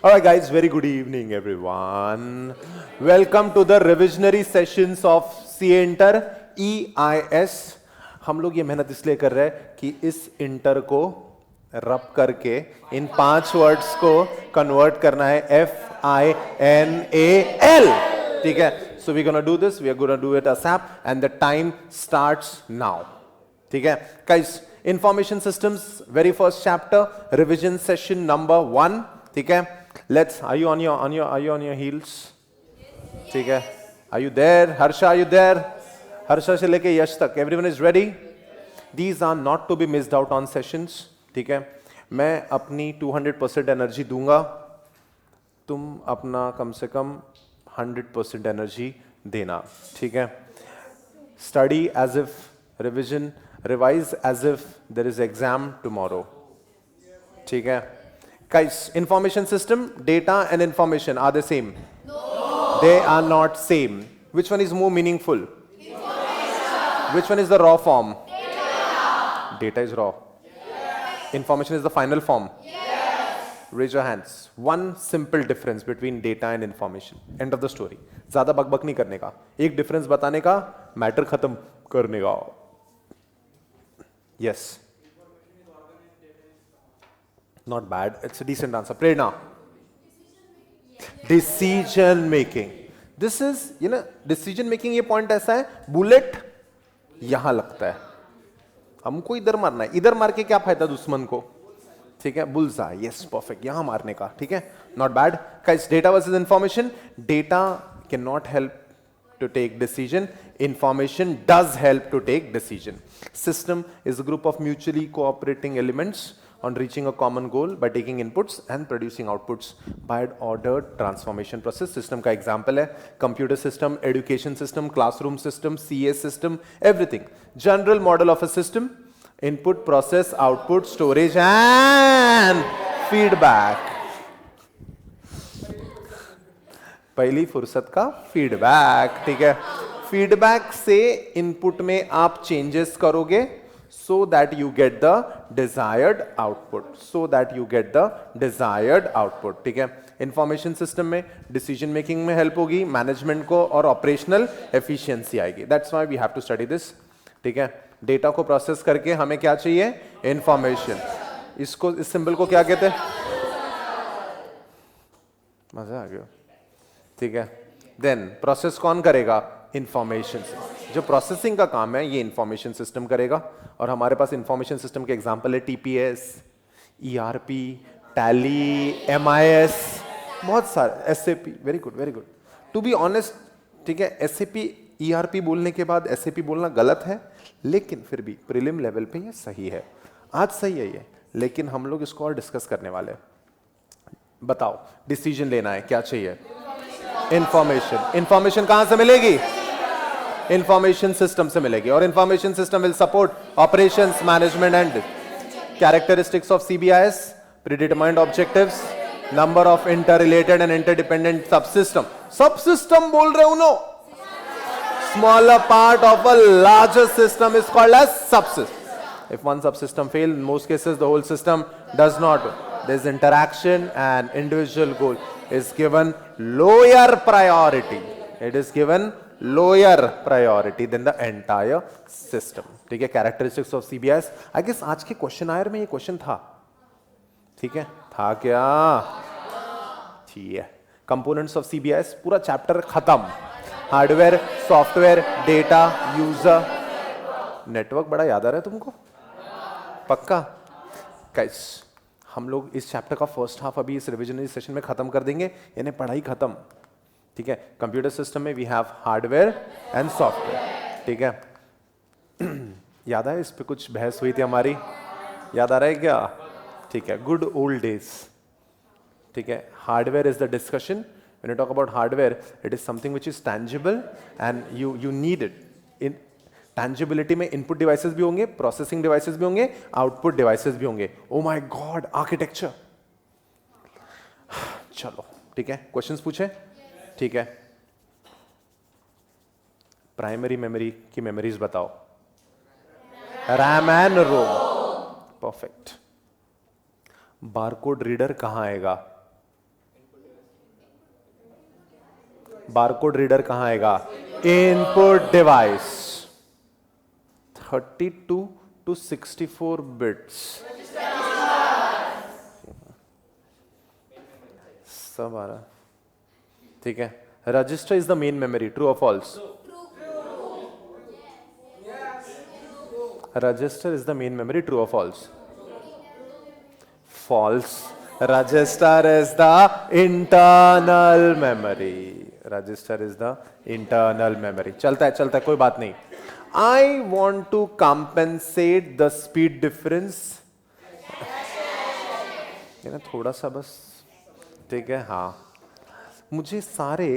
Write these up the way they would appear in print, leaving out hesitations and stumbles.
Alright guys, very good evening everyone. Welcome to the revisionary sessions of CA Inter EIS. हम लोग ये मेहनत इसलिए कर रहे हैं कि इस इंटर को रब करके इन 5 वर्ड्स को कन्वर्ट करना है FINAL. ठीक है? So we're gonna do this. We are gonna do it ASAP and the time starts now. ठीक है? Guys, information systems, very first chapter, revision session number 1. ठीक है? Let's. Are you on your heels? ठीक है? Are you there? Harsha, are you there? Harsha से लेके यश तक. Everyone is ready? These are not to be missed out on sessions. ठीक है? मैं अपनी 200% एनर्जी दूंगा. तुम अपना कम से कम 100% एनर्जी देना. ठीक है? Study as if revision, revise as if there is exam tomorrow. ठीक है? Guys, information system, data and information are the same? No. They are not same. Which one is more meaningful? Information. Which one is the raw form? Data. Data is raw. Yes. Information is the final form? Yes. Raise your hands. One simple difference between data and information. End of the story. ज़्यादा बकबक नहीं करने का. एक difference बताने का, matter खत्म करने का. Yes. Not bad. It's a decent answer. Prerna. Decision making. This is, decision making ये point ऐसा है, bullet यहां लगता है. हमको इधर मारना है. इधर मार के क्या फायदा दुश्मन को? ठीक है? Bullseye. Yes, perfect. यहां मारने का. ठीक है? Not bad. Guys, data versus information. Data cannot help to take decision. Information does help to take decision. System is a group of mutually cooperating elements on reaching a common goal by taking inputs and producing outputs by an ordered transformation process. System का example है computer system, education system, classroom system, CA system, everything. General model of a system: input, process, output, storage and feedback. पहली फुर्सत का feedback. ठीक है? feedback से input में आप changes करोगे so that you get the desired output. So that you get the desired output. ठीक है? Information system में decision making में help होगी, management को और operational efficiency आएगी. That's why we have to study this. ठीक है? Data को process करके हमें क्या चाहिए? Information. इसको, इस symbol को क्या कहते हैं? मजा आ गया. ठीक है? Then process कौन करेगा? इंफॉर्मेशन. जो प्रोसेसिंग का काम है ये इंफॉर्मेशन सिस्टम करेगा. और हमारे पास इंफॉर्मेशन सिस्टम के एग्जांपल है टीपीएस, ईआरपी, टैली, एमआईएस, बहुत सारे, SAP. Very good, very good. To be honest, ठीक है, एसएपी ईआरपी बोलने के बाद एसएपी बोलना गलत है, लेकिन फिर भी प्रीलिम लेवल पे ये सही है. आज सही है ये, लेकिन हम लोग इसको और डिस्कस करने वाले. बताओ, डिसीजन लेना है, क्या चाहिए? इंफॉर्मेशन. इंफॉर्मेशन कहां से मिलेगी? इंफॉर्मेशन सिस्टम से मिलेगी. और information system will support operations, management and characteristics of CBIS, predetermined objectives, number of interrelated and interdependent subsystem. Subsystem बोल रहे हो no? Smaller part of a larger system is called as subsystem. If one subsystem fails, in most cases the whole system does not. There is interaction and individual goal is given lower priority. It is given lower priority than the entire system. ठीक है? Characteristics of CBIS. I guess आज के question आयर में ये question था. ठीक है? था क्या? ठीक है. Components of CBIS पूरा चैप्टर खत्म. Hardware, software, data, user, network. बड़ा याद आ रहा है तुमको? पक्का? गाइस, हम लोग इस चैप्टर का फर्स्ट हाफ अभी इस रिविजनरी सेशन में खत्म कर देंगे, यानी पढ़ाई खत्म. ठीक है? कंप्यूटर सिस्टम में we have hardware and software. ठीक है? याद है इस पे कुछ बहस हुई थी हमारी? याद आ रहा है क्या? ठीक है? Good old days. ठीक है? Hardware is the discussion. When you talk about hardware, it is something which is tangible and you need it. In tangibility में इनपुट डिवाइसेस भी होंगे, प्रोसेसिंग डिवाइसेस भी होंगे, आउटपुट डिवाइसेस भी होंगे. Oh my God, architecture. चलो, ठीक है? क्वेश्चंस पूछे? ठीक है? प्राइमरी मेमोरी की मेमोरीज बताओ. RAM and ROM. Perfect. Barcode reader कहां आएगा? बारकोड रीडर कहां आएगा? Input device. 32 to 64 बिट्स सब आ रहा, ठीक है। Register is the main memory, true और false? Register is the main memory, true और false? False. Register is the internal memory, register is the internal memory. चलता है कोई बात नहीं। I want to compensate the speed difference, थोड़ा सा बस, ठीक है। हाँ, मुझे सारे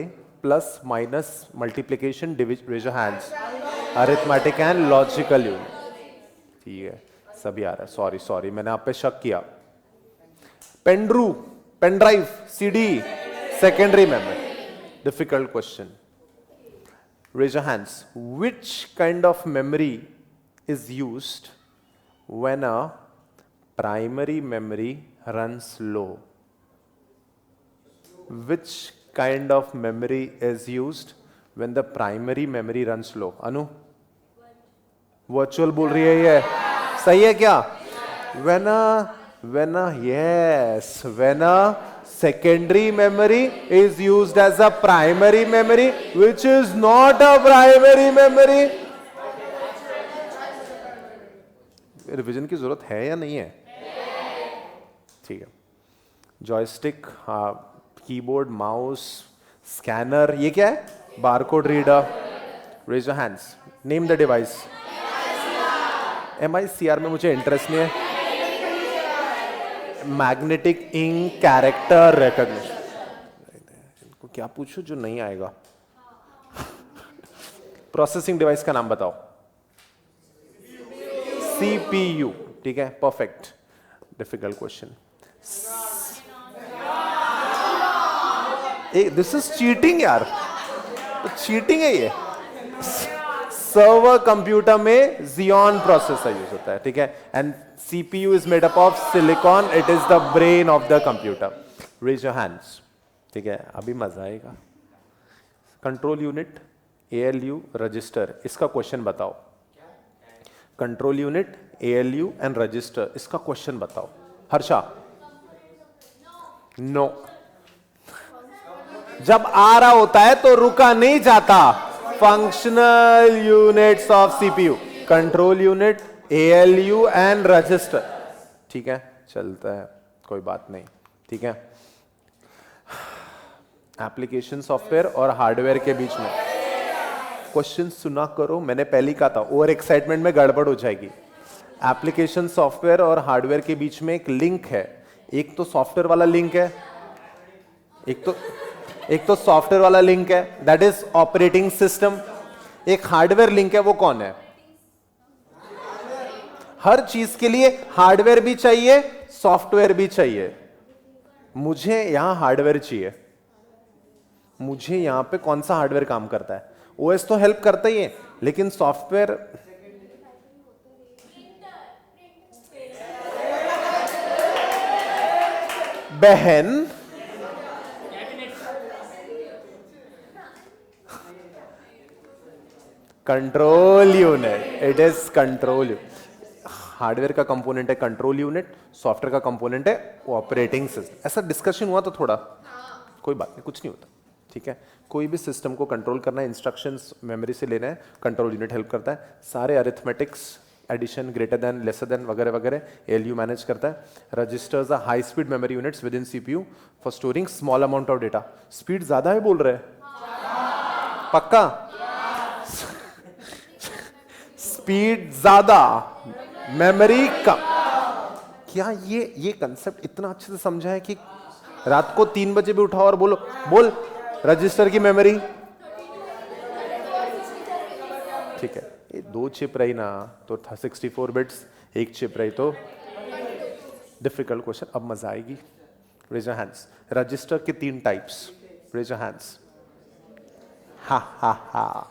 plus minus multiplication division hands arithmetic and logical unit, ठीक है, सभी आ रहा है। सॉरी मैंने आप पे शक किया। पेनड्रू, pen drive, CD, secondary memory, difficult question. Raise your hands. Which kind of memory is used when a primary memory runs low? Which kind of memory is used when the primary memory runs low? Anu? Virtual बोल रही है ये, सही है क्या? When a secondary memory is used as a primary memory, which is not a primary memory. Revision की जरूरत है या नहीं है? ठीक है। जॉयस्टिक, कीबोर्ड, माउस, स्कैनर, ये क्या है? Barcode reader. Raise your hands, name the device. MICR में मुझे इंटरेस्ट नहीं है। मैग्नेटिक इंक कैरेक्टर रिकॉग्निशन, इनको क्या पूछो जो नहीं आएगा। प्रोसेसिंग डिवाइस का नाम बताओ। CPU, ठीक है, perfect. Difficult question, this is cheating यार, तो चीटिंग है ये। सर्वर कंप्यूटर में Xeon प्रोसेसर यूज होता है, ठीक है, and CPU is made up of silicon, it is the brain of the computer. Raise your hands, ठीक है, अभी मजा आएगा। कंट्रोल यूनिट, ALU, रजिस्टर, इसका क्वेश्चन बताओ। Control unit, ALU and register, इसका क्वेश्चन बताओ। हर्षा? नो। जब आ रहा होता है तो रुका नहीं जाता। Functional units of CPU, control unit, ALU and register, ठीक है, चलता है, कोई बात नहीं, ठीक है। एप्लीकेशन सॉफ्टवेयर और हार्डवेयर के बीच में क्वेश्चन सुना करो, मैंने पहले कहा था, ओवर एक्साइटमेंट में गड़बड़ हो जाएगी। एप्लीकेशन सॉफ्टवेयर और हार्डवेयर के बीच में एक लिंक है। एक तो सॉफ्टवेयर वाला लिंक है, एक तो सॉफ्टवेयर वाला लिंक है, दैट इज ऑपरेटिंग सिस्टम। एक हार्डवेयर लिंक है, वो कौन है? हर चीज के लिए हार्डवेयर भी चाहिए, सॉफ्टवेयर भी चाहिए। मुझे यहां हार्डवेयर चाहिए, मुझे यहां पे कौन सा हार्डवेयर काम करता है? OS तो हेल्प करता ही है, लेकिन सॉफ्टवेयर, बहन, control unit, it is control unit. Hardware का कंपोनेंट है कंट्रोल यूनिट, सॉफ्टवेयर का कंपोनेंट है ऑपरेटिंग सिस्टम। ऐसा डिस्कशन हुआ तो थोड़ा, कोई बात नहीं, कुछ नहीं होता, ठीक है। कोई भी सिस्टम को कंट्रोल करना है, इंस्ट्रक्शंस मेमोरी से लेना है, कंट्रोल यूनिट हेल्प करता है। सारे arithmetics, addition, greater than, lesser than वगैरह वगैरह ALU मैनेज करता है। Registers are high speed memory units within CPU for storing small amount of data. Speed ज्यादा है बोल रहे हैं? पक्का? स्पीड ज्यादा, मेमोरी कम। क्या ये कंसेप्ट इतना अच्छे से समझा है कि रात को 3 बजे भी उठाओ और बोल रजिस्टर की मेमोरी, ठीक है। ये 2 चिप रही ना तो 64 बिट्स, 1 चिप रही तो डिफिकल्ट क्वेश्चन। अब मजा आएगी। Raise your hands. रजिस्टर के 3 टाइप्स, रेज योर हैंड्स। हा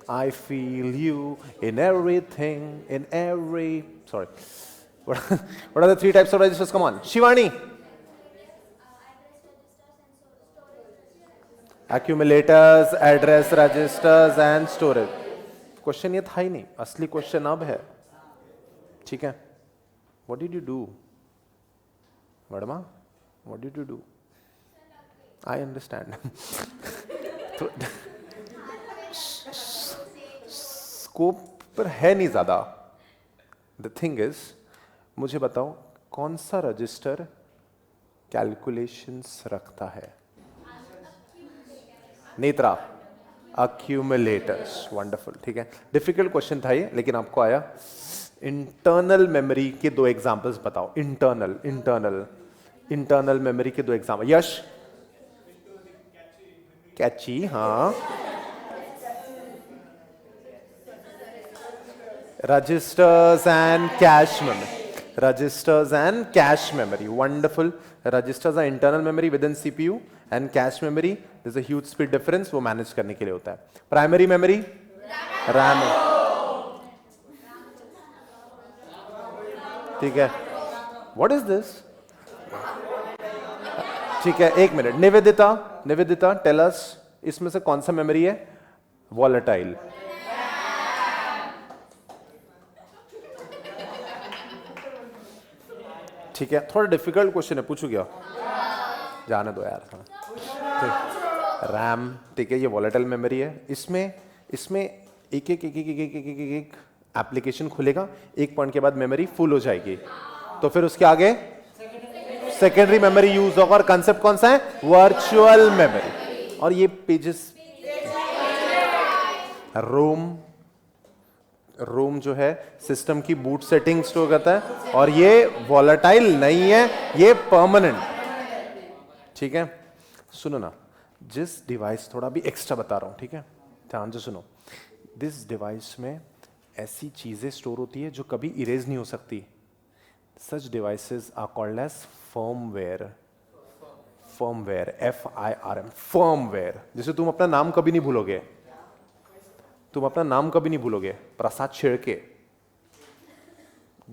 I feel you in everything, in every, sorry. What are the 3 types of registers? Come on. Shivani. Accumulators, address registers and storage. Question ये था ही नहीं, असली question अब है, ठीक है। What did you do Verma, what did you do? I understand. Scope पर है नहीं ज्यादा। द थिंग इज, मुझे बताओ कौन सा रजिस्टर कैलकुलेशंस रखता है? नेत्रा, अक्यूमुलेटर्स। वंडरफुल, ठीक है। डिफिकल्ट क्वेश्चन था ये, लेकिन आपको आया। इंटरनल मेमोरी के दो एग्जांपल्स बताओ। इंटरनल मेमोरी के दो एग्जांपल। यश, कैची, हाँ। Registers and cache memory. Registers and cache memory. Wonderful. Registers are internal memory within CPU and cache memory, there's a huge speed difference, वो manage करने के लिए होता है। Primary memory, RAM, ठीक है। What is this? ठीक है, एक मिनट। निवेदिता, tell us, इसमें से कौन सा मेमोरी है? Volatile। ठीक है, थोड़ा डिफिकल्ट क्वेश्चन है, पूछू क्या? जाने दो यार। रैम, ठीक है, ये वॉलेटाइल मेमोरी है। इसमें एक एप्लीकेशन खुलेगा, एक पॉइंट के बाद मेमोरी फुल हो जाएगी, तो फिर उसके आगे सेकेंडरी मेमोरी यूज होगा। और कंसेप्ट कौन सा है? Virtual memory. और ये पेजेस, रोम जो है सिस्टम की बूट सेटिंग स्टोर करता है, और ये वॉलेटाइल नहीं है, ये परमानेंट, ठीक है। सुनो ना, जिस डिवाइस, थोड़ा भी एक्स्ट्रा बता रहा हूं, ठीक है, ध्यान से सुनो। दिस डिवाइस में ऐसी चीजें स्टोर होती है जो कभी इरेज नहीं हो सकती। Such devices are called as firmware. FIRM, firmware. जैसे तुम अपना नाम कभी नहीं भूलोगे, Prasad Shedke.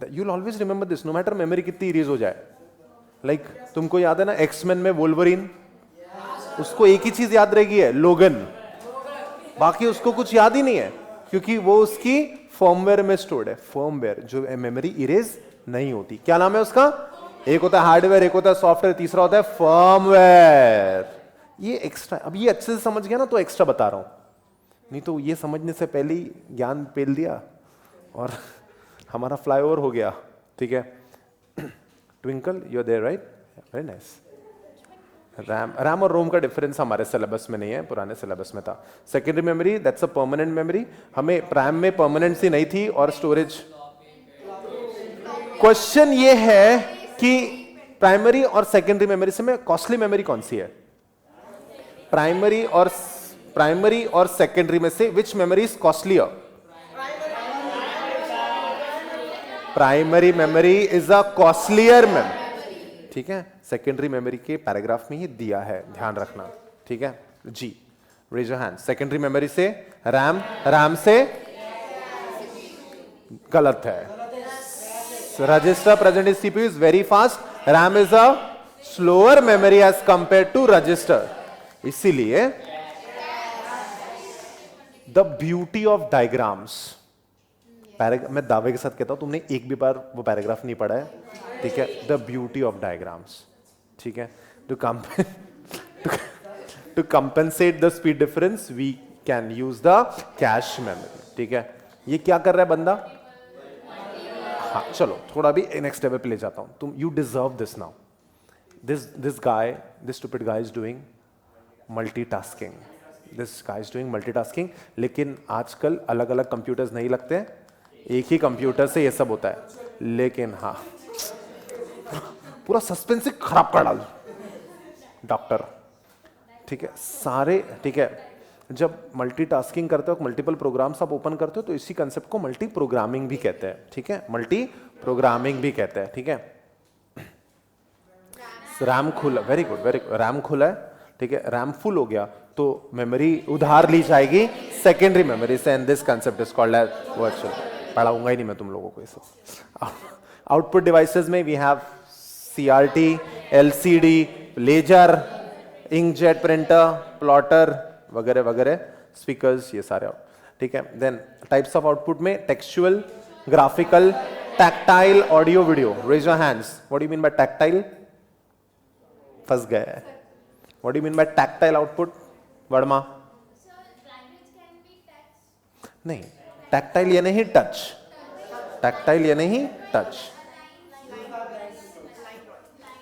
You'll always remember this, no matter memory कितनी इरेज हो जाए। Like, तुमको याद है ना एक्समैन में वोल्वरिन, उसको एक ही चीज याद रहेगी है, लोगन, बाकी उसको कुछ याद ही नहीं है, क्योंकि वो उसकी फर्मवेयर में स्टोर्ड है। फर्मवेयर जो मेमोरी इरेज नहीं होती। क्या नाम है उसका? एक होता है हार्डवेयर, एक होता है सॉफ्टवेयर, तीसरा होता है फर्मवेयर। ये एक्स्ट्रा, अब ये अच्छे से समझ गया ना, तो एक्स्ट्रा बता रहा हूं, नहीं तो ये समझने से पहले ही ज्ञान पेल दिया और हमारा फ्लाईओवर हो गया, ठीक है। Twinkle, you are there, right? Very nice. RAM और रोम का डिफरेंस हमारे सिलेबस में नहीं है, पुराने सिलेबस में था। Secondary memory, that's a permanent memory. हमें रैम में परमानेंसी नहीं थी, और स्टोरेज। क्वेश्चन ये है कि प्राइमरी और सेकेंडरी मेमोरी से में कॉस्टली मेमोरी कौन सी है? प्राइमरी और सेकेंडरी में से which memory is costlier? Primary memory is a costlier memory, ठीक है। सेकेंडरी मेमोरी के पैराग्राफ में ही दिया है, ध्यान रखना, ठीक है जी। Raise your hand. Secondary memory से रैम से गलत है। Register present in CPU is very fast, RAM is a slower memory as compare to register. इसीलिए द ब्यूटी ऑफ डायग्राम्स, मैं दावे के साथ कहता हूं, तुमने एक भी बार वो पैराग्राफ नहीं पढ़ा है, ठीक है। द ब्यूटी ऑफ डायग्राम्स, ठीक है। To compensate the speed difference we can use the cache memory, ठीक है। ये क्या कर रहा है बंदा? हाँ, चलो थोड़ा भी नेक्स्ट लेवल पे ले जाता हूं। तुम, you deserve this now. This stupid guy is doing multitasking. लेकिन आजकल अलग अलग कंप्यूटर्स नहीं लगते हैं, एक ही कंप्यूटर से ये सब होता है। लेकिन हाँ, पूरा सस्पेंस खराब कर डाल डॉक्टर, ठीक है, सारे, ठीक है। जब मल्टीटास्किंग करते हो, मल्टीपल प्रोग्राम्स आप ओपन करते हो, तो इसी कंसेप्ट को मल्टी प्रोग्रामिंग भी कहते हैं, ठीक है। मल्टी प्रोग्रामिंग भी कहते हैं, ठीक है। रैम खुला, वेरी गुड, रैम खुला है, ठीक है। रैम फुल हो गया तो मेमोरी उधार ली जाएगी सेकेंडरी मेमोरी से, and this concept is called as virtual. पढ़ाऊंगा ही नहीं मैं तुम लोगों को ये सब। आउटपुट डिवाइसेस में we have CRT, LCD, laser, inkjet printer, plotter वगैरह वगैरह, स्पीकर्स, ये सारे ठीक है। देन टाइप्स ऑफ आउटपुट में textual, graphical, tactile, audio, video. Raise your hands, what do you mean by tactile? फंस गए। What do you mean by tactile output Verma? नहीं, टैक्टाइल ये नहीं टच, टैक्टाइल ये नहीं touch.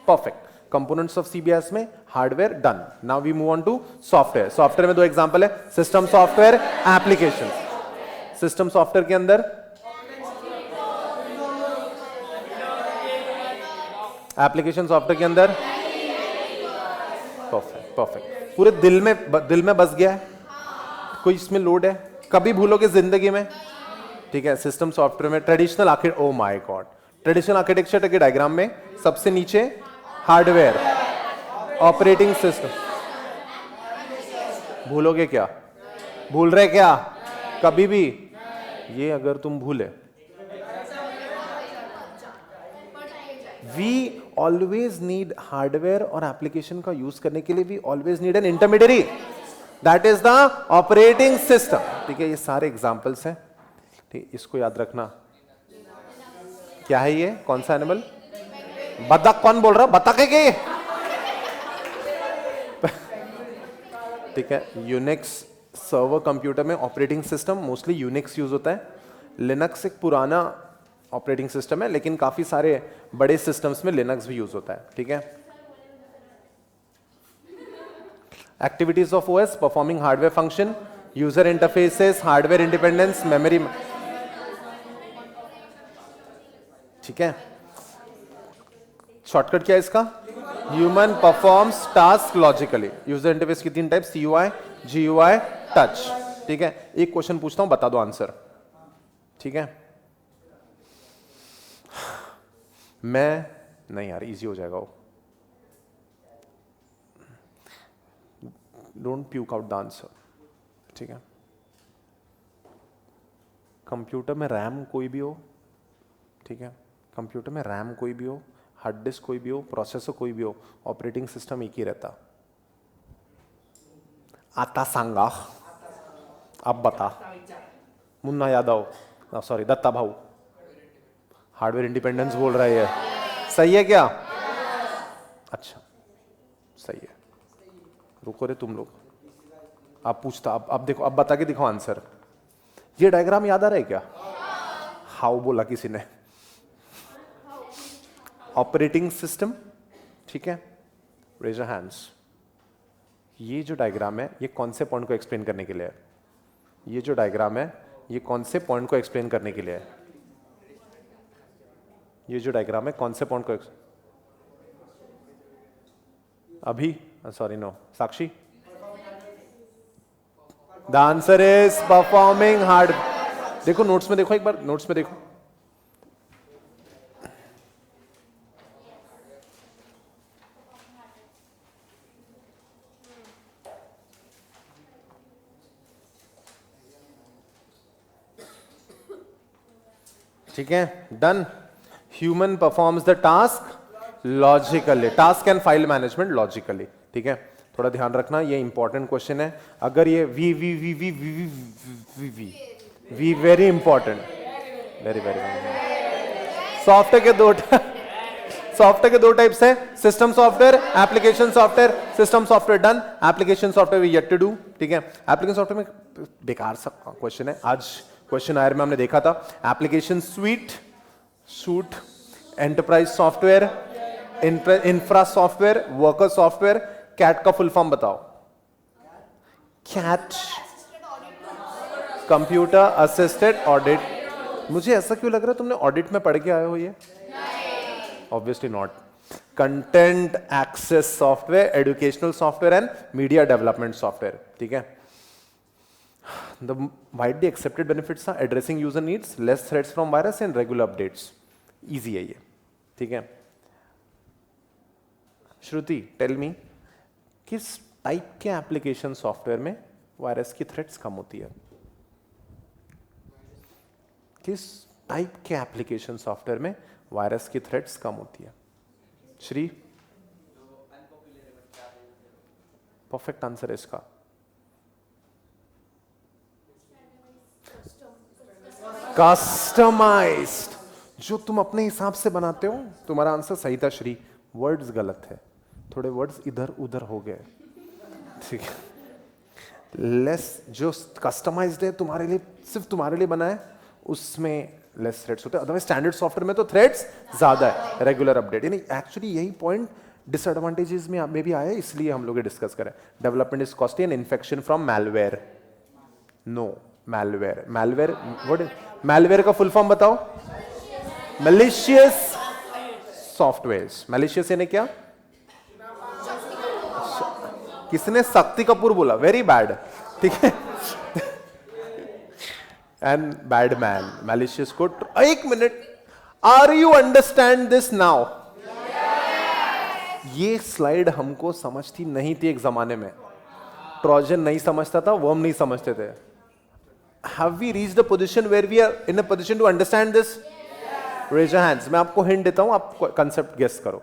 Perfect. Components of CBS में hardware done. Now we move on to software. Software में दो एग्जांपल है, system software, application. System software के अंदर एप्लीकेशन सॉफ्टवेयर के अंदर परफेक्ट परफेक्ट। पूरे दिल में बस गया है, कोई इसमें लोड है? कभी भूलोगे जिंदगी में? ठीक है। सिस्टम सॉफ्टवेयर में traditional O my God, traditional architecture के डायग्राम में सबसे नीचे हार्डवेयर, ऑपरेटिंग सिस्टम। भूलोगे क्या? भूल रहे क्या कभी भी? ये अगर तुम भूले, वी ऑलवेज नीड हार्डवेयर और एप्लीकेशन का यूज करने के लिए we always need an intermediary, that is the operating system. ठीक है, ये सारे एग्जांपल्स हैं। ठीक, इसको याद रखना। क्या है ये? कौन सा एनिमल? बतख। कौन बोल रहा? बतख है क्या? ठीक है। यूनिक्स सर्वर कंप्यूटर में operating system mostly Unix use होता है। लिनक्स एक पुराना ऑपरेटिंग सिस्टम है, लेकिन काफी सारे बड़े सिस्टम्स में लिनक्स भी यूज होता है। ठीक है। Activities of OS, performing hardware function, user interfaces, hardware independence, memory. ठीक है। शॉर्टकट क्या है इसका? Human performs task logically. User interface की तीन टाइप, CUI, GUI, टच। ठीक है। एक क्वेश्चन पूछता हूं, बता दो आंसर। ठीक है। मैं नहीं यार, इजी हो जाएगा वो। Don't puke out the answer. ठीक है। कंप्यूटर में रैम कोई भी हो, ठीक है, कंप्यूटर में रैम कोई भी हो, हार्ड डिस्क कोई भी हो, प्रोसेसर कोई भी हो, ऑपरेटिंग सिस्टम एक ही रहता। आता सांगा, अब बता। मुन्ना यादव, सॉरी दत्ता भाऊ। हार्डवेयर इंडिपेंडेंस बोल रहा है, सही है क्या? अच्छा, सही है। रुको रे तुम लोग, आप पूछता, अब देखो, अब बता के दिखाओ आंसर। ये डायग्राम याद आ रहा है क्या? हाउ बोला किसी ने? Operating system. ठीक है, रेज योर हैंड्स। ये जो डायग्राम है, ये कौन से पॉइंट को एक्सप्लेन करने के लिए है? ये जो डायग्राम है, ये कौन से पॉइंट को एक्सप्लेन करने के लिए है? ये जो डायग्राम है, कौन से पॉइंट को अभी, sorry no, Sakshi. The answer is performing hard. देखो नोट्स में, देखो एक बार नोट्स में देखो। ठीक है, done. Human performs the task logically, task and file management logically. ठीक है, थोड़ा ध्यान रखना, ये इंपॉर्टेंट क्वेश्चन है। अगर ये we we we we we we we we we very important, very very. Software के दो टाइप्स है, system software, application software. System software done, application software we yet to do. ठीक है, एप्लीकेशन सॉफ्टवेयर में बेकार सा क्वेश्चन है, आज क्वेश्चन आयर में हमने देखा था। Application sweet, suite, enterprise software, infra software, worker software. CAT का फुल फॉर्म बताओ। CAT, computer assisted audit. मुझे ऐसा क्यों लग रहा है तुमने ऑडिट में पढ़ के आए हो ये? Obviously not. Content access software, educational software and media development software. ठीक है। The widely accepted benefits are addressing user needs, less threats from virus and regular updates. Easy है ये। ठीक है। श्रुति, टेल मी, किस टाइप के एप्लीकेशन सॉफ्टवेयर में virus की थ्रेट्स कम होती है? किस टाइप के एप्लीकेशन सॉफ्टवेयर में वायरस की थ्रेट्स कम होती है? श्री, परफेक्ट आंसर है इसका। कस्टमाइज्ड, जो तुम अपने हिसाब से बनाते हो। तुम्हारा आंसर सही था श्री, वर्ड्स गलत है, थोड़े वर्ड्स इधर उधर हो गए, ठीक है। लेस, जो कस्टमाइज्ड है तुम्हारे लिए, सिर्फ तुम्हारे लिए बना है, उसमें लेस थ्रेड्स होते हैं। अदरवाइज स्टैंडर्ड सॉफ्टवेयर में तो थ्रेड्स ज्यादा है, रेगुलर अपडेट। यानी एक्चुअली यही पॉइंट डिसएडवांटेजेस में भी आया है, इसलिए हम लोग डिस्कस करें। Development is costly and infection from malware. No, malware, malware what? Malware का फुल फॉर्म बताओ। Malicious softwares. मैलिशियस यानी क्या? किसने? शक्ति कपूर बोला, वेरी बैड, ठीक है। एंड बैड मैन, मैलिशियस को। एक minute, are you understand this now? ये स्लाइड हमको समझती नहीं थी एक जमाने में। ट्रोजन नहीं समझता था, वर्म नहीं समझते थे। Have we reached a position where we are in a position to understand this? Raise your hands. मैं आपको हिंट देता हूं, आप कंसेप्ट गेस करो।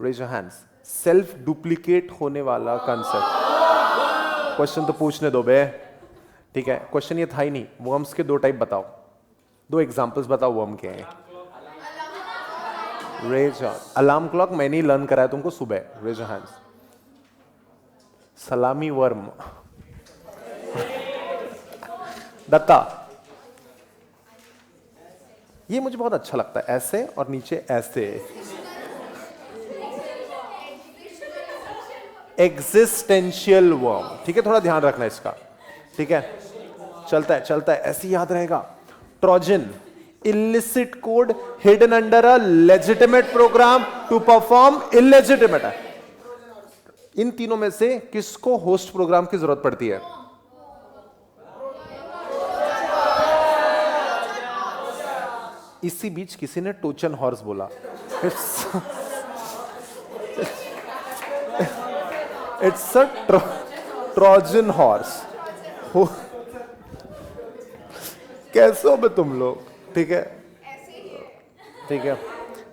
Raise your hands. Self duplicate होने वाला कंसेप्ट। क्वेश्चन तो पूछने दो बे, ठीक है। क्वेश्चन ये था ही नहीं। वर्म्स के दो टाइप बताओ, दो एग्जांपल्स बताओ वर्म के। रेज अलार्म क्लॉक मैंने ही लर्न कराया तुमको सुबह। Raise your hands. Salami worm, Datta. ये मुझे बहुत अच्छा लगता है, ऐसे और नीचे ऐसे। एग्जिस्टेंशियल वर्म, ठीक है, थोड़ा ध्यान रखना इसका, ठीक है। चलता है चलता है, ऐसे याद रहेगा। Trojan, illicit code hidden under a legitimate program to perform illegitimate है। इन तीनों में से किसको होस्ट प्रोग्राम की जरूरत पड़ती है? इसी बीच किसी ने टोचन हॉर्स बोला। It's a Trojan horse. कैसे हो बे तुम लोग, ठीक है, ठीक है।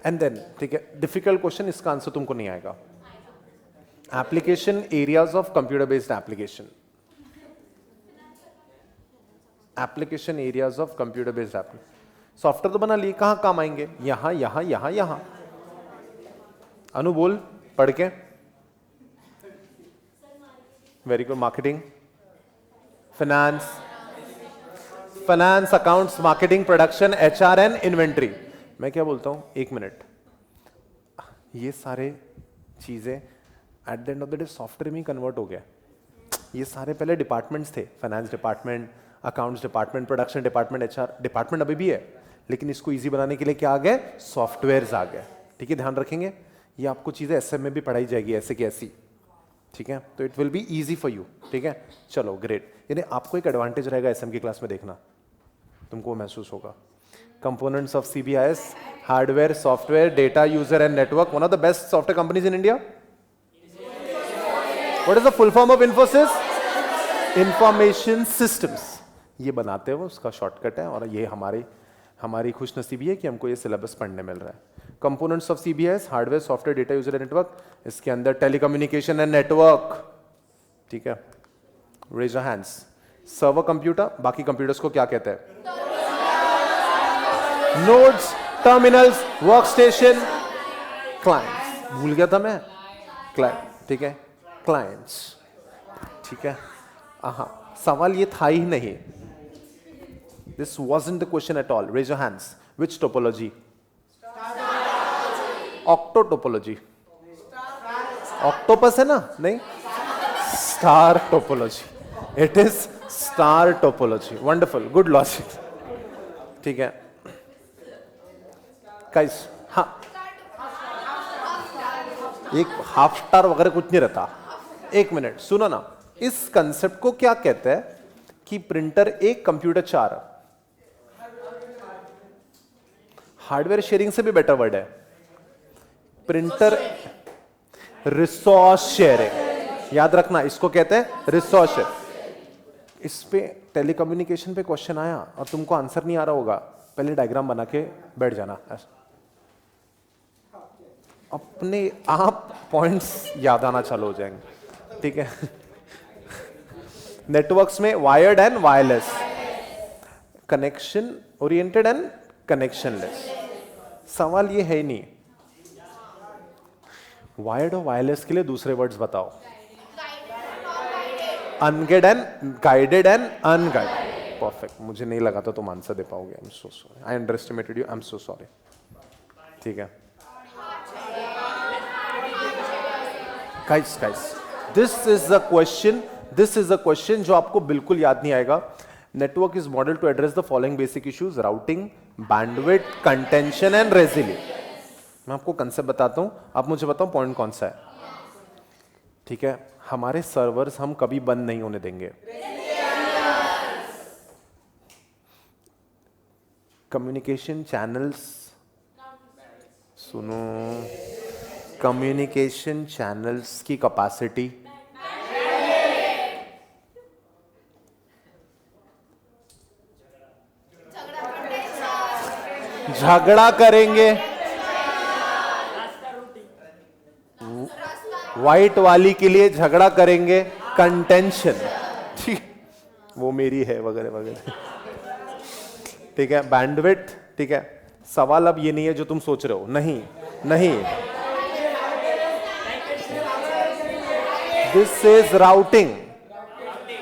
एंड देन, ठीक है, डिफिकल्ट क्वेश्चन, इसका आंसर तुमको नहीं आएगा। Application areas of computer based application. Application areas of computer based application. Software तो बना लिए, कहां काम आएंगे? यहां यहां यहां यहां। अनु बोल पढ़ के। Very good. Marketing, finance, finance, accounts, marketing, production, HR and inventory. मैं क्या बोलता हूं, एक मिनट, ये सारे चीजें at the end of the day software में कन्वर्ट हो गया। ये सारे पहले डिपार्टमेंट्स थे, finance department, accounts department, production department, HR department अभी भी है, लेकिन इसको इजी बनाने के लिए क्या आ गए? सॉफ्टवेयर्स आ गए, ठीक है। ध्यान रखेंगे, ये आपको चीजें एसएम में भी पढ़ाई जाएगी, ऐसे की ऐसी, ठीक है। तो it will be easy for you, ठीक है। चलो ग्रेट। यानी आपको एक एडवांटेज रहेगा एसएम की क्लास में, देखना तुमको महसूस होगा। Components of CBIS, hardware, software, data, user and network, one of the best software companies in India. What is the full form of Infosys? Information systems. ये बनाते हो, उसका शॉर्टकट है, और ये हमारी खुशनसीबी है कि हमको ये सिलेबस पढ़ने मिल रहा है। Components of CBIS, hardware, software, data, user and network, इसके अंदर टेलीकम्युनिकेशन एंड नेटवर्क, ठीक है। Raise your hands. Server computer, बाकी कंप्यूटर्स को क्या कहते हैं? Nodes, terminals, workstation, clients. भूल गया था मैं, क्लाइंट, ठीक है, क्लाइंट्स, ठीक है। हाँ, सवाल ये था ही नहीं। This wasn't the question at all. Raise your hands. Which topology? Octo topology. Octopus है ना? नहीं? Star topology. It is star topology. Wonderful. Good logic. ठीक है. Guys, हाँ. एक हाफ स्टार वगैरह कुछ नहीं रहता। एक मिनट सुनो ना, इस कंसेप्ट को क्या कहते हैं कि प्रिंटर एक कंप्यूटर चार। हार्डवेयर शेयरिंग से भी बेटर वर्ड है प्रिंटर। रिसोर्स शेयरिंग, याद रखना, इसको कहते हैं रिसोर्स शेयरिंग। इस पे टेलीकम्युनिकेशन पे क्वेश्चन आया और तुमको आंसर नहीं आ रहा होगा, पहले डायग्राम बना के बैठ जाना, अपने आप पॉइंट्स याद आना चालू हो जाएंगे। ठीक है। नेटवर्क्स में wired and wireless, connection oriented and connectionless. सवाल ये है ही नहीं। वायर्ड और वायरलेस के लिए दूसरे वर्ड्स बताओ। Unguided and guided and unguided. Perfect, मुझे नहीं लगा था तुम आंसर दे पाओगे। I am so sorry, I underestimated you, I am so sorry. ठीक है guys, this is the question जो आपको बिल्कुल याद नहीं आएगा। Network is model to address the following basic issues: routing, bandwidth, contention and resilience. मैं आपको कंसेप्ट बताता हूं, आप मुझे बताओ पॉइंट कौन सा है। ठीक है, हमारे सर्वर्स हम कभी बंद नहीं होने देंगे। कम्युनिकेशन चैनल्स, सुनो, कम्युनिकेशन चैनल्स की कैपेसिटी झगड़ा करेंगे, व्हाइट वाली के लिए झगड़ा करेंगे, कंटेंशन, ठीक, वो मेरी है वगैरह वगैरह। ठीक है, बैंडविड्थ, ठीक है। सवाल अब ये नहीं है जो तुम सोच रहे हो, नहीं नहीं, this is routing,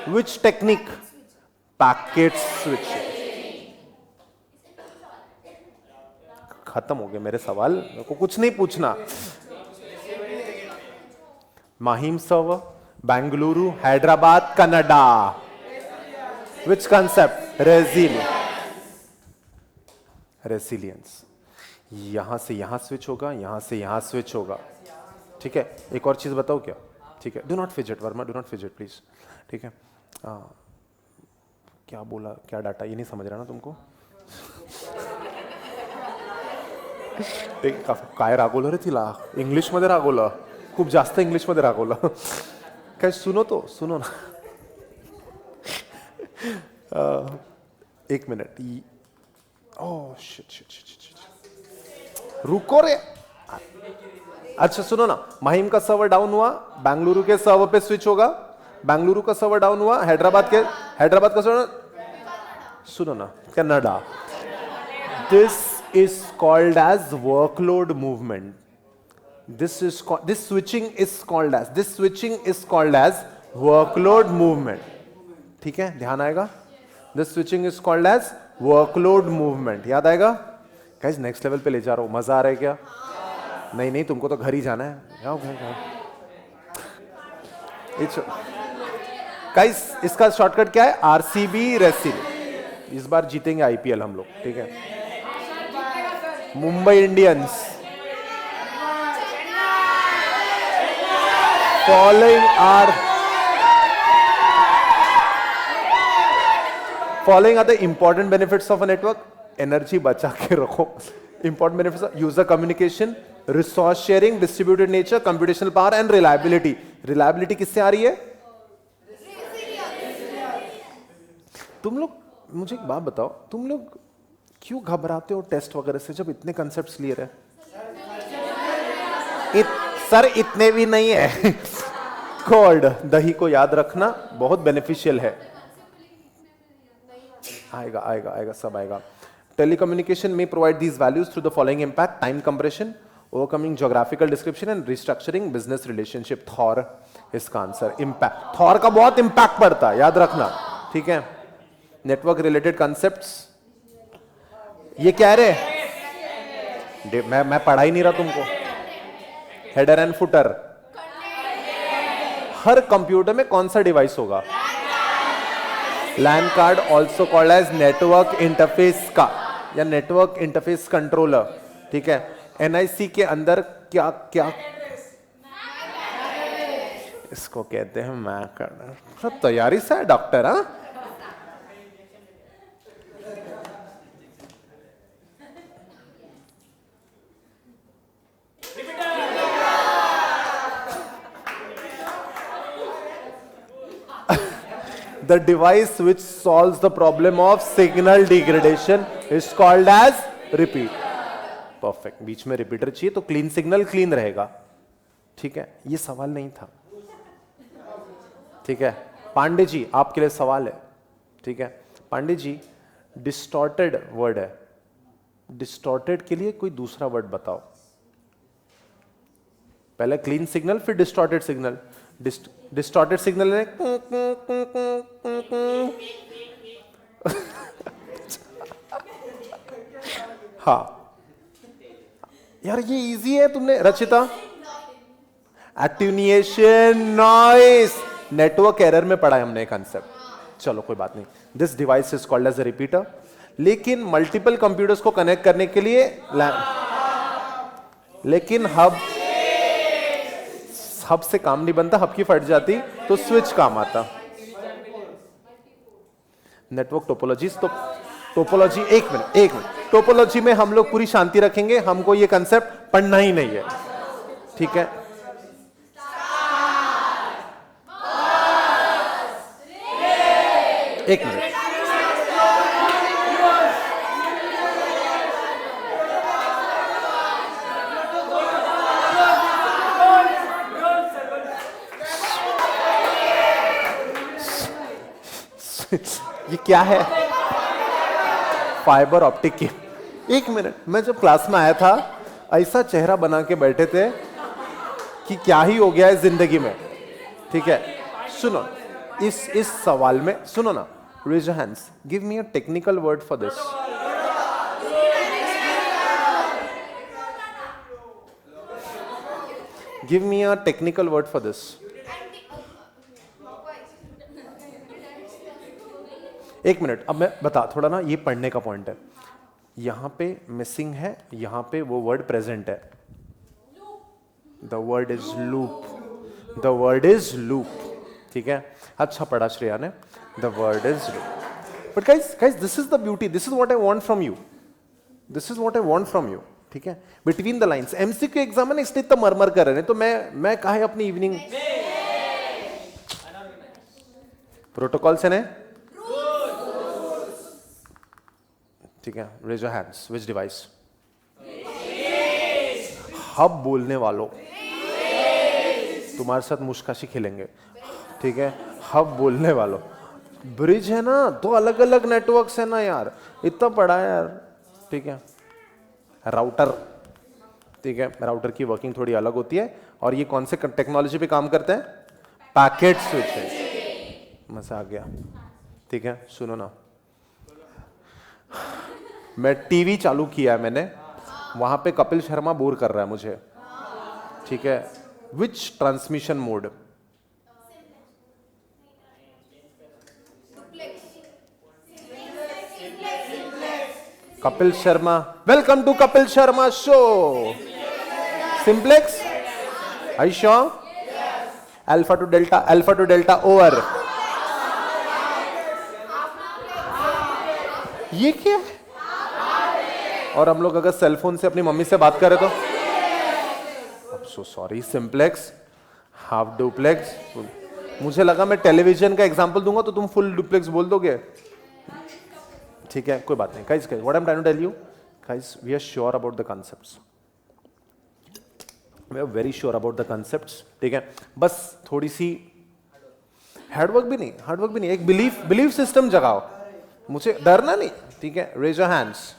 which technique, packet switch. खत्म हो गए मेरे सवाल, मेरे को कुछ नहीं पूछना। माहिम सर्वर, बेंगलुरु, हैदराबाद, कनाडा, विच कंसेप्ट, रेसिलियंस। यहां से यहां स्विच होगा, यहां से यहां स्विच होगा। ठीक है, एक और चीज बताओ क्या? ठीक है, do not fidget Verma, do not fidget please. ठीक है, क्या बोला, क्या डाटा, ये नहीं समझ रहा ना तुमको? काय रागवलं रे तिला, इंग्लिश मध्ये रागवलं, खूप जास्त इंग्लिश मध्ये रागवलं। काय सुनो तो, सुनो ना। एक minute, oh shit shit shit shit, रुको रे। अच्छा सुनो ना, माहिम का सर्वर डाउन हुआ, बेंगलुरु के सर्वर पे स्विच होगा, बेंगलुरु का सर्वर डाउन हुआ, हैदराबाद का सर्वर, सुनो ना, Canada. This is called as workload movement. This switching is called as workload movement. ठीक है, ध्यान आएगा? This switching is called as workload movement. याद आएगा? Guys, next level पे ले जा रहा हूँ, मजा आ रहा है क्या? नहीं नहीं, तुमको तो घर ही जाना है, जाओ घर जाओ। Guys, इसका शॉर्टकट क्या है? RCB रेसिल। इस बार जीतेंगे IPL हम लोग, ठीक है? Mumbai Indians, following are the important benefits of a network. Energy बचा के रखो। Important benefits: user communication, resource sharing, distributed nature, computational power and reliability. Reliability किससे आ रही है? तुम लोग मुझे एक बात बताओ, तुम लोग क्यों घबराते हो टेस्ट वगैरह से जब इतने कंसेप्ट्स क्लियर है? सर इतने भी नहीं है। कोड दही को याद रखना बहुत बेनिफिशियल है। आएगा आएगा आएगा, सब आएगा। टेलीकम्युनिकेशन में provide these values through the following impact: time compression, overcoming geographical description and restructuring business relationship. Thor इसका आंसर। इम्पैक्ट, थॉर का बहुत इम्पैक्ट पड़ता है, याद रखना, ठीक है? नेटवर्क रिलेटेड कंसेप्ट्स ये क्या रे? मैं पढ़ा ही नहीं रहा तुमको। Header and footer. हर कंप्यूटर में कौन सा डिवाइस होगा? LAN card, also called as network interface का या नेटवर्क इंटरफेस कंट्रोलर, ठीक है? NIC के अंदर क्या क्या इसको कहते हैं? MAC card. सब तैयारी से है डॉक्टर, हाँ? The device which solves the problem of signal degradation is called as repeat. Perfect. बीच में रिपीटर चाहिए तो क्लीन सिग्नल क्लीन रहेगा, ठीक है? ये सवाल नहीं था। ठीक है, पांडे जी आपके लिए सवाल है, ठीक है, पांडे जी डिस्टॉर्टेड वर्ड है, डिस्टॉर्टेड के लिए कोई दूसरा वर्ड बताओ। पहले क्लीन सिग्नल फिर डिस्टॉर्टेड सिग्नल। डिस्टॉर्टेड सिग्नल है हाँ यार ये इजी है, तुमने Rachita attenuation noise network error में पढ़ा है हमने कंसेप्ट, चलो कोई बात नहीं। This device is called as a repeater, लेकिन मल्टीपल कंप्यूटर्स को कनेक्ट करने के लिए लेकिन हब से काम नहीं बनता, हब की फट जाती तो स्विच काम आता। नेटवर्क टोपोलॉजीज, तो टोपोलॉजी एक मिनट टोपोलॉजी में हम लोग पूरी शांति रखेंगे, हमको ये कंसेप्ट पढ़ना ही नहीं है, ठीक है। एक मिनट ये क्या है? फाइबर ऑप्टिक की। एक मिनट, मैं जब क्लास में आया था ऐसा चेहरा बना के बैठे थे कि क्या ही हो गया है जिंदगी में, ठीक है। सुनो इस सवाल में सुनो ना, raise your hands, give me a technical word for this. Give me a technical word for this. एक मिनट, अब मैं बता थोड़ा ना, ये पढ़ने का पॉइंट है, यहां पे मिसिंग है, यहां पे वो वर्ड प्रेजेंट है। The word is loop, the word is loop, ठीक है। अच्छा पढ़ा श्रेया ने, the word is loop. But guys this is the beauty, this is what I want from you, this is what I want from you, ठीक है। Between the lines MCQ exam में इसलिए इतना मरमर कर रहे हैं, तो मैं कहा अपनी इवनिंग प्रोटोकॉल से ने, ठीक है। Raise your hands, which device? Hub बोलने वालों तुम्हारे साथ मुश्काशी खेलेंगे, ठीक है। हब बोलने वालों, ब्रिज है ना, दो अलग अलग नेटवर्क्स है ना यार, इतना बड़ा है यार, ठीक है। राउटर, ठीक है, राउटर की वर्किंग थोड़ी अलग होती है, और ये कौन से टेक्नोलॉजी पे काम करते हैं? पैकेट स्विच है। मजा आ गया, ठीक है। सुनो ना, मैं टीवी चालू किया है मैंने, वहां पे कपिल शर्मा बोर कर रहा है मुझे, ठीक है। Which transmission mode? Kapil Sharma, welcome to Kapil Sharma show. Simplex, are you sure? Alpha to delta over. ये क्या है? और हम लोग अगर सेलफोन से अपनी मम्मी से बात करें तो so sorry, simplex, half duplex. मुझे लगा मैं टेलीविजन का एग्जांपल दूंगा तो तुम फुल डुप्लेक्स बोल दोगे, ठीक है, कोई बात नहीं। Guys what I am trying to tell you, guys we are sure about the concepts, we are very sure about the concepts, ठीक है। बस थोड़ी सी हार्डवर्क भी नहीं, एक बिलीफ सिस्टम जगाओ, मुझे डरना नहीं, ठीक है। Raise your hands.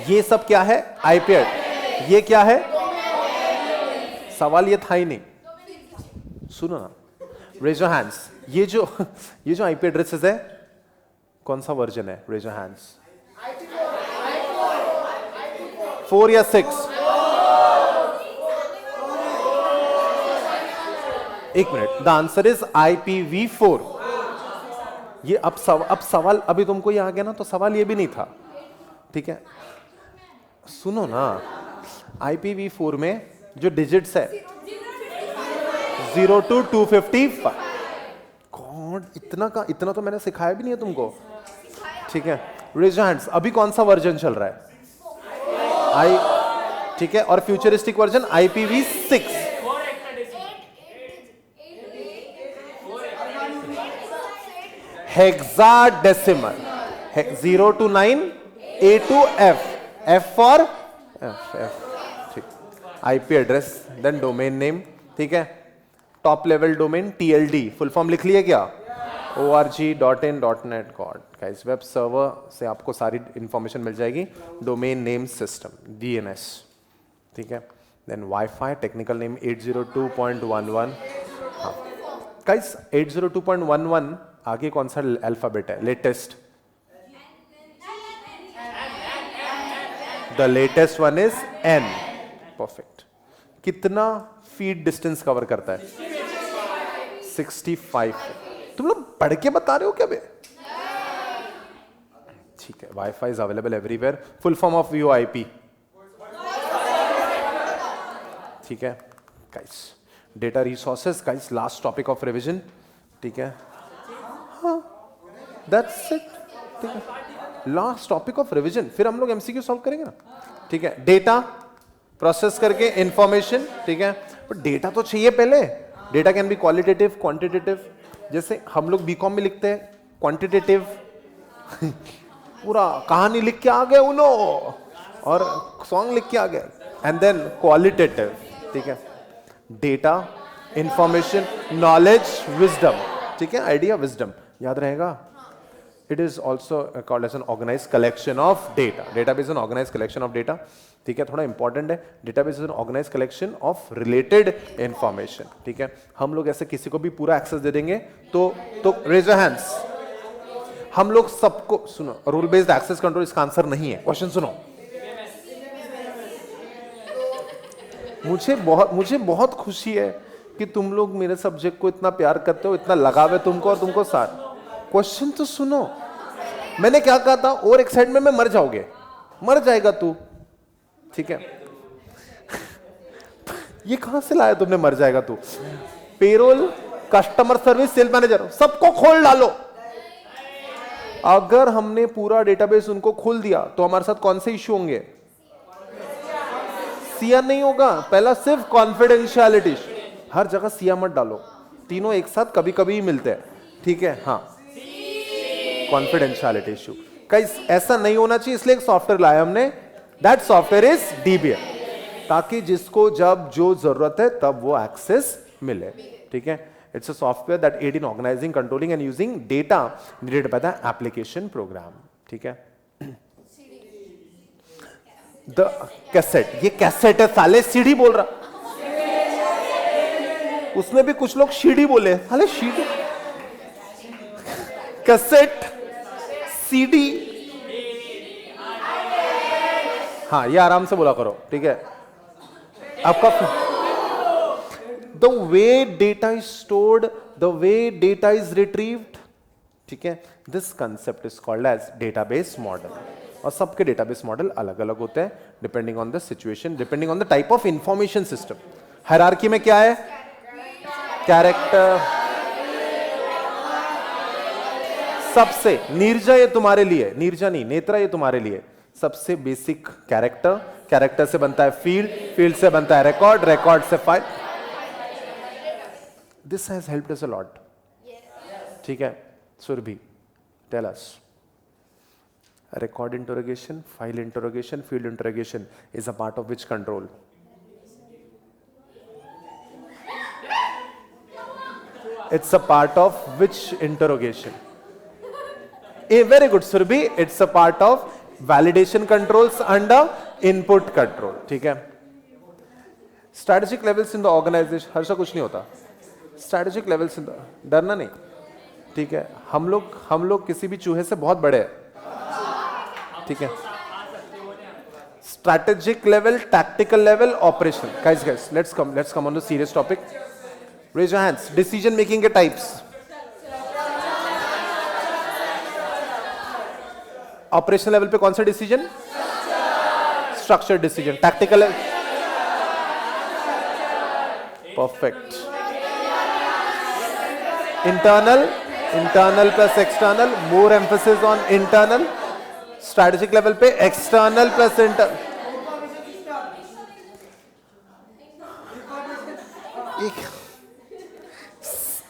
ये सब क्या है? IP address. ये क्या है? सवाल ये था ही नहीं, सुनो ना, रेज योर हैंड्स। ये जो आईपी एड्रेसेस है, कौन सा वर्जन है? Raise your hands. 4 या 6? एक minute, the answer is IPv4। ये अब सवाल अभी तुमको ये आ गया ना, तो सवाल ये भी नहीं था, ठीक है। सुनो ना, IPv4 में जो डिजिट्स है 0 to 255। गॉड, इतना तो मैंने सिखाया भी नहीं है तुमको, ठीक है। Raise your hands. अभी कौन सा वर्जन चल रहा है? ठीक है, और futuristic version IPv6। Hexadecimal, 0 to 9, A to F, F for F, ठीक। IP address, then domain name, ठीक है। Top level domain TLD, full form लिख लिया क्या? org.in.net. God guys, web server से आपको सारी इंफॉर्मेशन मिल जाएगी. डोमेन नेम सिस्टम DNS, ठीक है. Then wifi technical name 802.11. हाँ गाइस, 802.11 आगे कौन सा अल्फाबेट है latest? The latest one is N. Perfect. कितना फीट डिस्टेंस कवर करता है? 65. तुम लोग पढ़ के बता रहे हो क्या बे? ठीक है. Wifi is available everywhere. Full form of VoIP. ठीक है guys. Data resources guys, last topic of revision. ठीक है, हाँ दैट्स इट. ठीक है, लास्ट टॉपिक ऑफ रिवीजन. फिर हम लोग MCQ सॉल्व करेंगे ना. ठीक है, डेटा प्रोसेस करके इंफॉर्मेशन. ठीक है, पर डेटा तो चाहिए पहले. Data can be qualitative, quantitative. जैसे हम लोग बीकॉम में लिखते हैं क्वांटिटेटिव, पूरा कहानी लिख के आ गए उनो और सॉन्ग लिख के आ गए. And then qualitative. ठीक है, डेटा, इंफॉर्मेशन, नॉलेज, विजडम. ठीक है, आइडिया, विजडम याद रहेगा. It is also called as an organized collection of data. Database is an organized collection of data. ठीक है, थोड़ा इंपॉर्टेंट है. Database is an organised collection of related information. ठीक है, हम लोग ऐसे किसी को भी पूरा एक्सेस दे देंगे तो रेज योर हैंड्स. हम लोग सबको सुनो, रूल बेस्ड एक्सेस कंट्रोल इसका आंसर नहीं है. क्वेश्चन सुनो. मुझे बहुत खुशी है कि तुम लोग मेरे सब्जेक्ट को इतना प्यार करते हो, इतना लगाव है तुमको और तुमको साथ. क्वेश्चन तो सुनो. मैंने क्या कहा था? और एक साइड में मैं मर जाओगे. मर जाएगा तू. ठीक है, ये कहां से लाया तुमने मर जाएगा तू? Payroll, customer service, sale manager, सबको खोल डालो. अगर हमने पूरा डेटाबेस उनको खोल दिया तो हमारे साथ कौन से इश्यू होंगे? सिया नहीं होगा. पहला सिर्फ कॉन्फिडेंशियलिटी. हर जगह सिया मत डालो. तीनों एक साथ कभी कभी ही मिलते हैं. ठीक है, हाँ, कॉन्फिडेंशियलिटी इश्यू. गाइस, ऐसा नहीं होना चाहिए, इसलिए एक सॉफ्टवेयर लाया हमने. दैट सॉफ्टवेयर इज DBA, ताकि जिसको जब जो जरूरत है तब वो एक्सेस मिले. ठीक है, it's a software that aid in organising, controlling and using data needed by the application program. ठीक है, द कैसेट. ये कैसेट है साले, सीडी बोल रहा. उसमें भी कुछ लोग सीडी बोले. साले सीडी, कैसेट, सीडी. हाँ, ये आराम से बोला करो. ठीक है, आपका the way data is stored, the way data is retrieved. ठीक है, this concept is called as database model. और सबके डेटाबेस मॉडल अलग अलग होते हैं depending on the situation, depending on the type of information system. Hierarchy में क्या है? कैरेक्टर. सबसे नीरजा, ये तुम्हारे लिए, नीरजा नहीं, नेत्रा, ये तुम्हारे लिए सबसे बेसिक कैरेक्टर. कैरेक्टर से बनता है फील्ड, फील्ड से बनता है रिकॉर्ड, रिकॉर्ड से file. This has helped us a lot. ठीक है, Surabhi, tell us. Record interrogation, file interrogation, field interrogation is a part of which control? It's a part of which interrogation? Very good, Surbhi. It's a part of validation controls under input control. ठीक है. Strategic levels in the organization. Harsha, कुछ नहीं होता. Strategic levels in the, डरना नहीं. ठीक है, हम लोग किसी भी चूहे से बहुत बड़े हैं. ठीक है. Strategic level, tactical level, operational. Guys, let's come on the serious topic. Raise your hands. Decision making के types. ऑपरेशनल लेवल पे कौन सा decision? Structured decision. Tactical level, perfect. Internal plus external, more emphasis on internal. Strategic level पे external plus internal.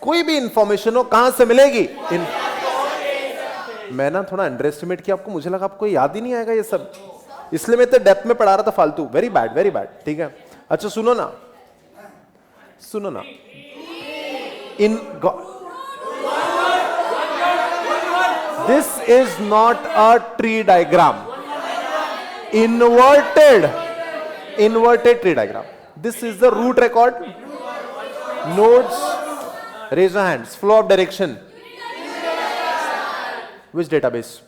कोई भी information हो कहां से मिलेगी? मैं ना थोड़ा अंडर एस्टिमेट किया आपको, मुझे लगा आपको याद ही नहीं आएगा ये सब, इसलिए मैं तो डेप्थ में पढ़ा रहा था फालतू. Very bad, very bad. ठीक है, अच्छा सुनो ना. in this is not a tree diagram. Inverted tree diagram. This is the root record. Nodes, raise your hands. Flow of direction. Which database?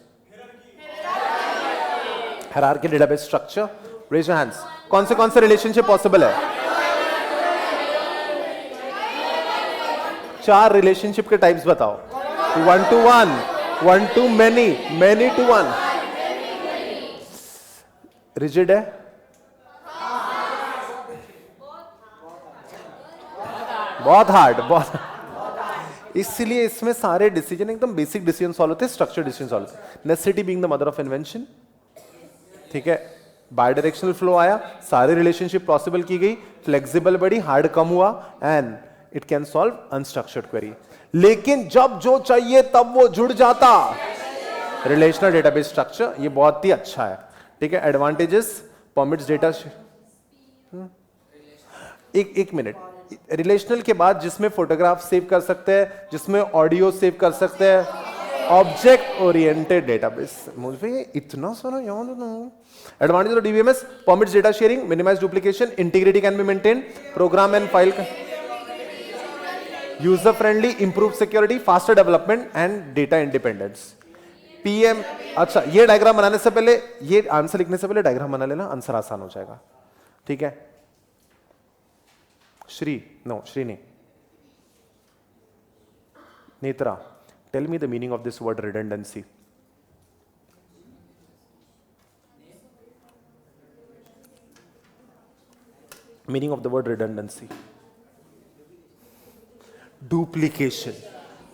Hierarchy database structure. Raise your hands. कौन से relationship possible है? 4 relationship के types बताओ. 1 to 1, 1 to many, many to 1. Rigid है? बहुत hard, बहुत. इसलिए इसमें सारे डिसीजन एकदम बेसिक डिसीजन सॉल्व होते हैं, स्ट्रक्चर डिसीजन सॉल्व होते हैं. Necessity being the mother of invention. ठीक है, बाय डायरेक्शनल फ्लो आया, सारे रिलेशनशिप पॉसिबल की गई, फ्लेक्सिबल बढ़ी, हार्ड कम हुआ, and it can solve unstructured query. लेकिन जब जो चाहिए तब वो जुड़ जाता. रिलेशनल डेटाबेस स्ट्रक्चर ये बहुत ही अच्छा है. ठीक है, एडवांटेजेस, परमिट्स डेटा. एक मिनट. रिलेशनल के बाद जिसमें फोटोग्राफ सेव कर सकते हैं, जिसमें ऑडियो सेव कर सकते हैं, ऑब्जेक्ट ओरिएंटेड डेटाबेस. मुझे इतना सारा याद है. Advantage of DBMS, permits data sharing, minimise duplication, integrity can be maintain, program and file, user friendly, improve security, faster development and data independence. PM. अच्छा, ये डायग्राम बनाने से पहले, ये आंसर लिखने से पहले डायग्राम बना लेना, आंसर आसान हो जाएगा. ठीक है. श्री नहीं, Netra, tell me the meaning of this word redundancy. Meaning of the word redundancy. Duplication.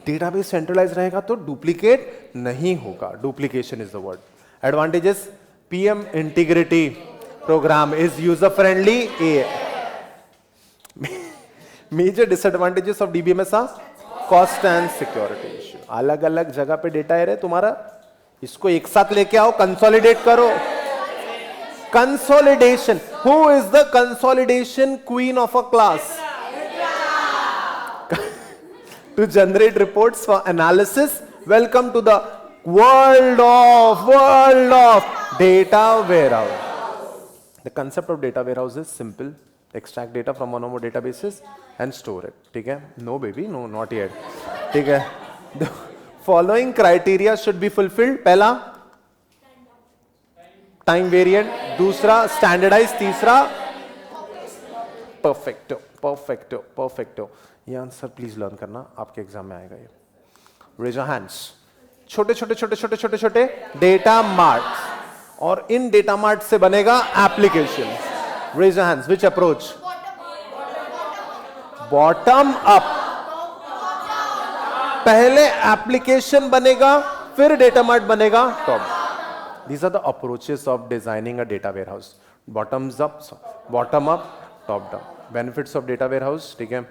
Database centralise रहेगा तो डुप्लीकेट नहीं होगा. Duplication is the word. Advantages, PM integrity, program is user friendly. Major disadvantages of DBMS are cost and security issue. अलग अलग जगह पे data है तुम्हारा, इसको एक साथ लेके आओ, कंसोलिडेट करो. Consolidation. Who is the consolidation queen of a class? To generate reports for analysis. Welcome to the world of data warehouse. The concept of data warehouse is simple. Extract data from one or more databases and store it. ठीक है? No baby, no, not yet. ठीक है? The following criteria should be fulfilled. पहला, time variant. दूसरा, standardized. तीसरा, perfecto. ये answer please learn करना, आपके एग्जाम में आएगा ये. Raise your hands. छोटे डेटा मार्ट्स, और इन डेटा मार्ट से बनेगा application. Raise your hands. Which approach? Bottom up. पहले एप्लीकेशन बनेगा, फिर डेटा मार्ट बनेगा top. These are the approaches of designing a data warehouse. Bottom up, top down. Benefits of data warehouse. ठीक है,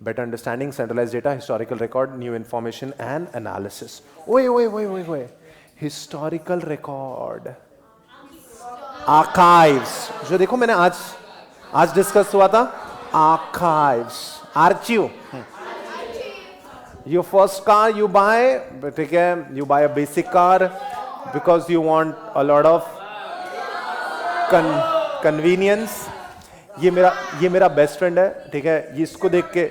better understanding, centralized data, historical record, new information and analysis. Wait. Historical record. Archives. जो देखो मैंने आज discuss हुआ था. Archives. Archive. Your first car you buy, ठीक है, you buy a basic car because you want a lot of convenience. ये मेरा बेस्ट फ्रेंड है. ठीक है, ये इसको देख के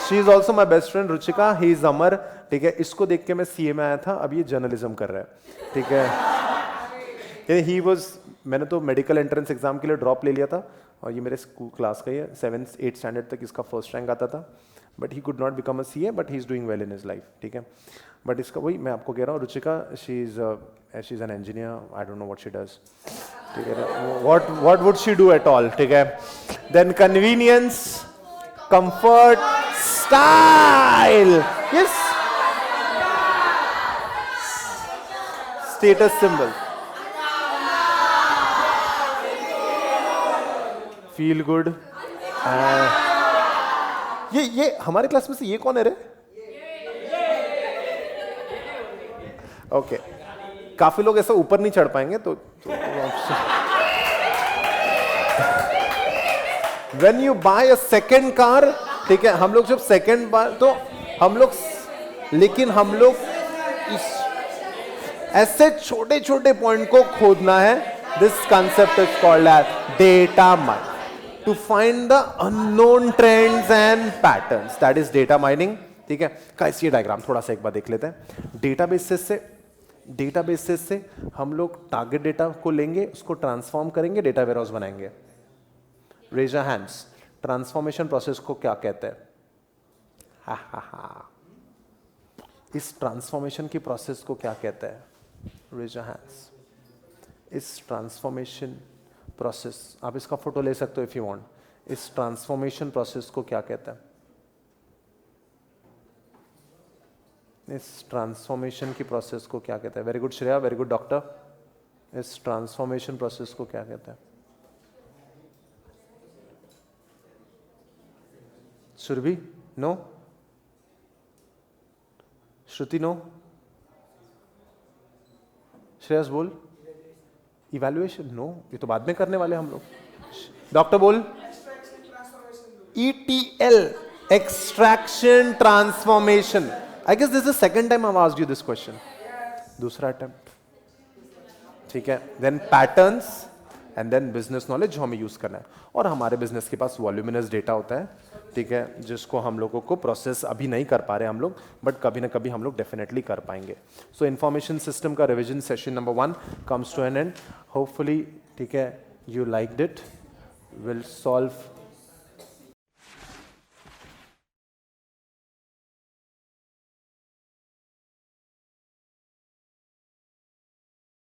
she is also my best friend Ruchika. He is Amar. ठीक है, इसको देख के मैं सीए में आया था, अब ये जर्नलिज्म कर रहा है. ठीक है, ही वाज, मैंने तो मेडिकल एंट्रेंस एग्जाम के लिए ड्रॉप ले लिया था, और ये मेरे स्कूल क्लास का ही है. 7th 8th स्टैंडर्ड तक इसका फर्स्ट रैंक आता था, but he could not become a CA, but he is doing well in his life. ठीक है, बट इसका वही मैं आपको कह रहा हूँ, Ruchika she is an engineer. I don't know what she does. ठीक है, what would she do at all. ठीक है, then convenience, comfort, style, yes, status symbol, feel good. ये हमारे क्लास में से ये कौन है रे? ओके, काफी लोग ऐसा ऊपर नहीं चढ़ पाएंगे, तो when you buy a second car, ठीक है, हम लोग जब सेकेंड बार तो हम लोग, लेकिन हम लोग इस ऐसे छोटे छोटे पॉइंट को खोदना है. This concept is called as data mining to find the unknown trends and patterns, that is data mining. ठीक है, कैसी डायग्राम थोड़ा सा एक बार देख लेते हैं. डेटाबेसेस से हम लोग टारगेट डेटा को लेंगे, उसको ट्रांसफॉर्म करेंगे, डेटा वेयरहाउस बनाएंगे. Raise your hands, transformation process को क्या कहते हैं? हा हा हा, इस ट्रांसफॉर्मेशन की प्रोसेस को क्या कहते हैं? Raise your hands. इस ट्रांसफॉर्मेशन प्रोसेस, आप इसका फोटो ले सकते हो इफ यू वांट. इस ट्रांसफॉर्मेशन प्रोसेस को क्या कहते हैं? इस ट्रांसफॉर्मेशन की प्रोसेस को क्या कहते हैं? Very good Shreya, very good doctor. इस ट्रांसफॉर्मेशन प्रोसेस को क्या कहते हैं? सुरभि नो, श्रुति नो, श्रेयस बोल. इवैल्यूएशन नो, ये तो बाद में करने वाले हम लोग. डॉक्टर बोल. ETL, extraction transformation. I guess this is the second time I've asked you this question. दूसरा अटेम्प्ट. ठीक है, then patterns and then business knowledge जो हमें यूज करना है. और हमारे बिजनेस के पास वॉल्यूमिनस डेटा होता है, ठीक है, जिसको हम लोगों को प्रोसेस अभी नहीं कर पा रहे हम लोग, बट कभी ना कभी हम लोग डेफिनेटली कर पाएंगे. सो इंफॉर्मेशन सिस्टम का revision session number 1 comes to an end hopefully. ठीक है, you liked it. Will solve